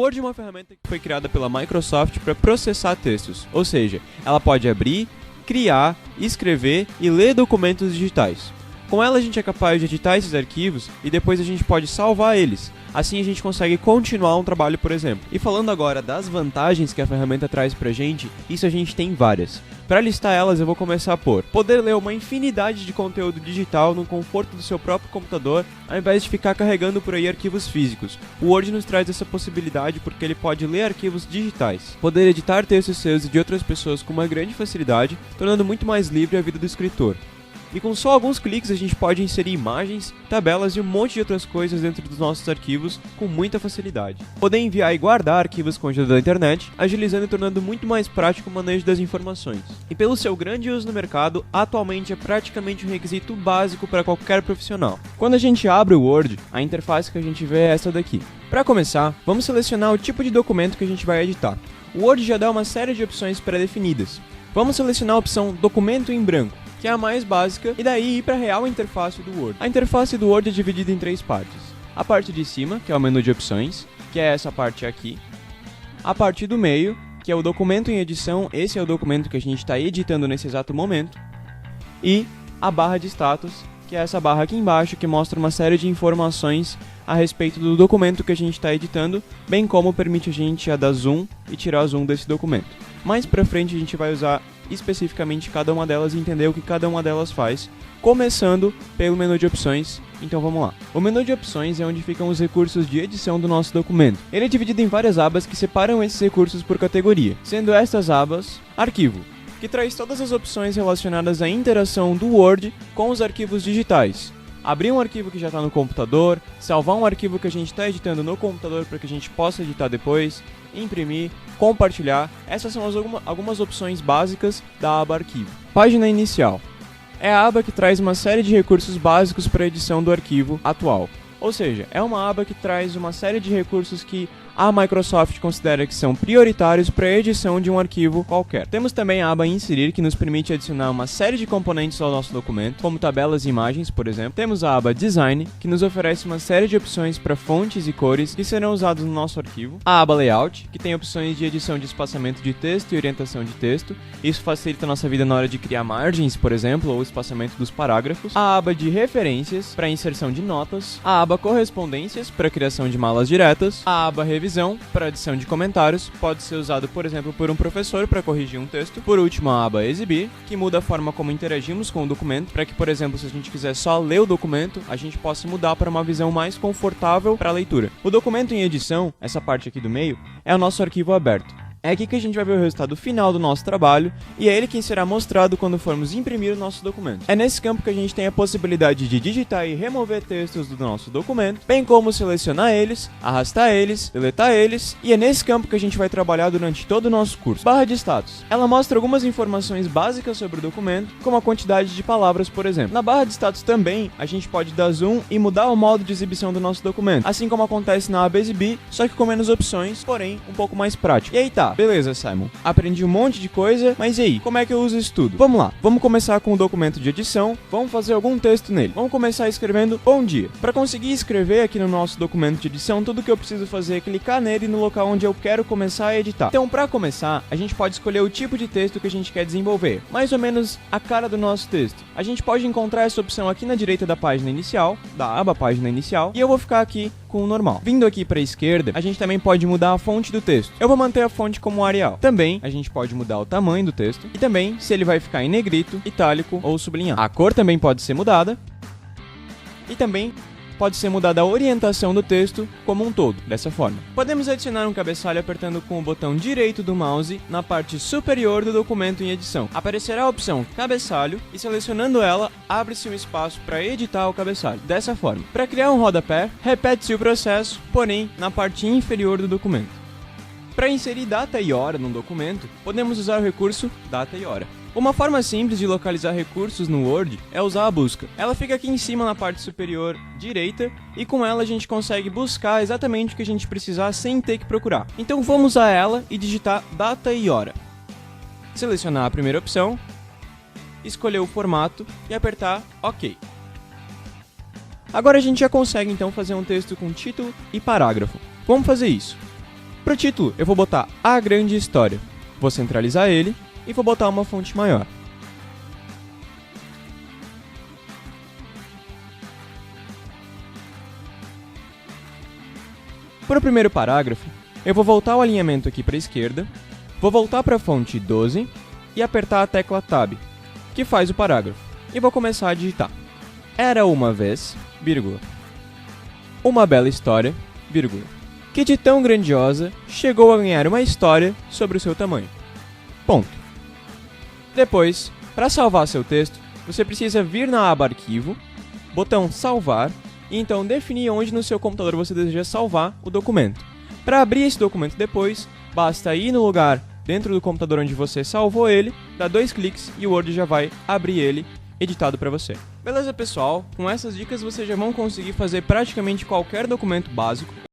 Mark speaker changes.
Speaker 1: Word é uma ferramenta que foi criada pela Microsoft para processar textos, ou seja, ela pode abrir, criar, escrever e ler documentos digitais. Com ela a gente é capaz de editar esses arquivos e depois a gente pode salvar eles. Assim a gente consegue continuar um trabalho, por exemplo. E falando agora das vantagens que a ferramenta traz pra gente, isso a gente tem várias. Para listar elas eu vou começar por poder ler uma infinidade de conteúdo digital no conforto do seu próprio computador, ao invés de ficar carregando por aí arquivos físicos. O Word nos traz essa possibilidade porque ele pode ler arquivos digitais. Poder editar textos seus e de outras pessoas com uma grande facilidade, tornando muito mais livre a vida do escritor. E com só alguns cliques a gente pode inserir imagens, tabelas e um monte de outras coisas dentro dos nossos arquivos com muita facilidade. Poder enviar e guardar arquivos com a ajuda da internet, agilizando e tornando muito mais prático o manejo das informações. E pelo seu grande uso no mercado, atualmente é praticamente um requisito básico para qualquer profissional. Quando a gente abre o Word, a interface que a gente vê é essa daqui. Para começar, vamos selecionar o tipo de documento que a gente vai editar. O Word já dá uma série de opções pré-definidas. Vamos selecionar a opção Documento em Branco, que é a mais básica, e daí ir para a real interface do Word. A interface do Word é dividida em três partes. A parte de cima, que é o menu de opções, que é essa parte aqui. A parte do meio, que é o documento em edição, esse é o documento que a gente está editando nesse exato momento. E a barra de status, que é essa barra aqui embaixo, que mostra uma série de informações a respeito do documento que a gente está editando, bem como permite a gente dar zoom e tirar zoom desse documento. Mais pra frente a gente vai usar especificamente cada uma delas e entender o que cada uma delas faz, começando pelo menu de opções. Então vamos lá. O menu de opções é onde ficam os recursos de edição do nosso documento. Ele é dividido em várias abas que separam esses recursos por categoria, sendo estas abas Arquivo, que traz todas as opções relacionadas à interação do Word com os arquivos digitais. Abrir um arquivo que já está no computador, salvar um arquivo que a gente está editando no computador para que a gente possa editar depois, imprimir, compartilhar. Essas são algumas opções básicas da aba Arquivo. Página Inicial é a aba que traz uma série de recursos básicos para a edição do arquivo atual. Ou seja, é uma aba que traz uma série de recursos que a Microsoft considera que são prioritários para a edição de um arquivo qualquer. Temos também a aba Inserir, que nos permite adicionar uma série de componentes ao nosso documento, como tabelas e imagens, por exemplo. Temos a aba Design, que nos oferece uma série de opções para fontes e cores que serão usadas no nosso arquivo. A aba Layout, que tem opções de edição de espaçamento de texto e orientação de texto. Isso facilita a nossa vida na hora de criar margens, por exemplo, ou espaçamento dos parágrafos. A aba de Referências, para inserção de notas. A aba Correspondências, para criação de malas diretas. A aba Revisão, para adição de comentários, pode ser usado, por exemplo, por um professor para corrigir um texto. Por último, a aba Exibir, que muda a forma como interagimos com o documento, para que, por exemplo, se a gente quiser só ler o documento, a gente possa mudar para uma visão mais confortável para a leitura. O documento em edição, essa parte aqui do meio, é o nosso arquivo aberto. É aqui que a gente vai ver o resultado final do nosso trabalho e é ele quem será mostrado quando formos imprimir o nosso documento. É nesse campo que a gente tem a possibilidade de digitar e remover textos do nosso documento, bem como selecionar eles, arrastar eles, deletar eles, e é nesse campo que a gente vai trabalhar durante todo o nosso curso. Barra de status. Ela mostra algumas informações básicas sobre o documento, como a quantidade de palavras, por exemplo. Na barra de status também, a gente pode dar zoom e mudar o modo de exibição do nosso documento, assim como acontece na aba Exibir, só que com menos opções, porém um pouco mais prático. E aí tá. Beleza, Simon. Aprendi um monte de coisa, mas e aí? Como é que eu uso isso tudo? Vamos lá. Vamos começar com o documento de edição. Vamos fazer algum texto nele. Vamos começar escrevendo bom dia. Para conseguir escrever aqui no nosso documento de edição, tudo que eu preciso fazer é clicar nele no local onde eu quero começar a editar. Então, para começar, a gente pode escolher o tipo de texto que a gente quer desenvolver. Mais ou menos a cara do nosso texto. A gente pode encontrar essa opção aqui na direita da página inicial, da aba página inicial, e eu vou ficar aqui com o normal. Vindo aqui para a esquerda, a gente também pode mudar a fonte do texto. Eu vou manter a fonte como Arial. Também, a gente pode mudar o tamanho do texto e também se ele vai ficar em negrito, itálico ou sublinhado. A cor também pode ser mudada e também pode ser mudada a orientação do texto como um todo, dessa forma. Podemos adicionar um cabeçalho apertando com o botão direito do mouse na parte superior do documento em edição. Aparecerá a opção cabeçalho e selecionando ela, abre-se um espaço para editar o cabeçalho, dessa forma. Para criar um rodapé, repete-se o processo, porém na parte inferior do documento. Para inserir data e hora num documento, podemos usar o recurso data e hora. Uma forma simples de localizar recursos no Word é usar a busca. Ela fica aqui em cima na parte superior direita e com ela a gente consegue buscar exatamente o que a gente precisar sem ter que procurar. Então vamos usar ela e digitar data e hora. Selecionar a primeira opção, escolher o formato e apertar OK. Agora a gente já consegue então fazer um texto com título e parágrafo. Vamos fazer isso. Pro título, eu vou botar A Grande História. Vou centralizar ele e vou botar uma fonte maior. Para o primeiro parágrafo, eu vou voltar o alinhamento aqui para a esquerda, vou voltar para a fonte 12 e apertar a tecla Tab, que faz o parágrafo, e vou começar a digitar. Era uma vez, vírgula, uma bela história, vírgula, que de tão grandiosa chegou a ganhar uma história sobre o seu tamanho. Ponto. Depois, para salvar seu texto, você precisa vir na aba Arquivo, botão Salvar, e então definir onde no seu computador você deseja salvar o documento. Para abrir esse documento depois, basta ir no lugar dentro do computador onde você salvou ele, dar 2 cliques e o Word já vai abrir ele editado para você. Beleza, pessoal? Com essas dicas vocês já vão conseguir fazer praticamente qualquer documento básico.